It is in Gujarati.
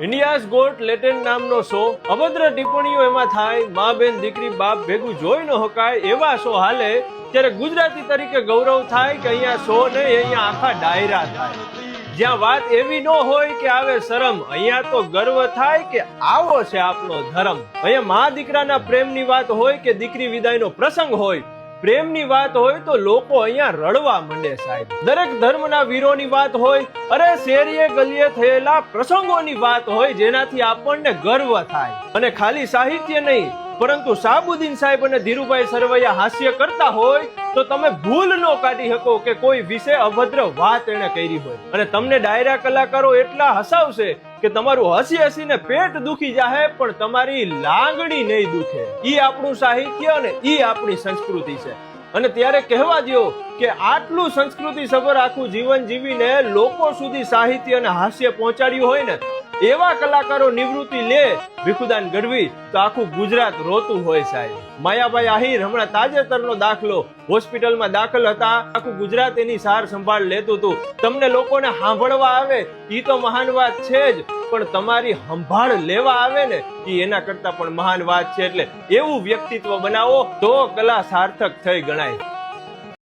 ઇન્ડિયાઝ ગોટ લેટેન્ટ નામનો શો, અભદ્ર ટિપ્પણીઓ એમાં થાય, માં બેન દીકરી બાપ ભેગું જોઈ ન હકાય એવા શો હાલે, ત્યારે ગુજરાતી તરીકે ગૌરવ થાય કે અહીંયા શો નહીં, અહીંયા આખા ડાયરા થાય. જ્યાં વાત એવી ન હોય કે આવે શરમ, અહીંયા તો ગર્વ થાય કે આવો છે આપણો ધર્મ. અહીંયા મા દીકરાના પ્રેમની વાત હોય કે દીકરી વિદાયનો પ્રસંગ હોય, પ્રેમની વાત હોય તો લોકો અહીંયા રડવા માંડે સાહેબ. દરેક ધર્મના વીરોની વાત હોય, અરે શેરીએ ગલીએ થયેલા પ્રસંગોની વાત હોય જેનાથી આપણને ગર્વ થાય. અને ખાલી સાહિત્ય નહીં પરંતુ શાહબુદ્દીન સાહેબ અને ધીરુભાઈ સરવૈયા હાસ્ય કરતા હોય તો તમે ભૂલ ન કાઢી શકો કે કોઈ વિશે અભદ્ર વાત એને કરી હોય. અને તમને ડાયરા કલાકારો એટલા હસાવશે કે તમારું હસી હસીને પેટ દુખી જાહે પણ તમારી લાગણી નહીં દુખે. ઈ આપણું સાહિત્ય અને ઈ આપણી સંસ્કૃતિ છે. અને ત્યારે કહેવા દો કે આટલું સંસ્કૃતિ સભર આખું જીવન જીવીને લોકો સુધી સાહિત્ય અને હાસ્ય પહોંચાડ્યું હોય ને એવા કલાકારો નિવૃત્તિ લે ભીખુદાન ગઢવી તો આખું ગુજરાત રોતું હોય સાહેબ. માયાભાઈ આહિર હમણાં તાજેતરનો દાખલો, હોસ્પિટલમાં દાખલ હતા, આખું ગુજરાત એની સાર સંભાળ લેતું હતું. તમને લોકોને સાંભળવા આવે ઈ તો મહાન વાત છે જ, પણ તમારી સંભાળ લેવા આવે ને ઈ એના કરતા પણ મહાન વાત છે. એટલે એવું વ્યક્તિત્વ બનાવો તો કલા સાર્થક થઈ ગણાય.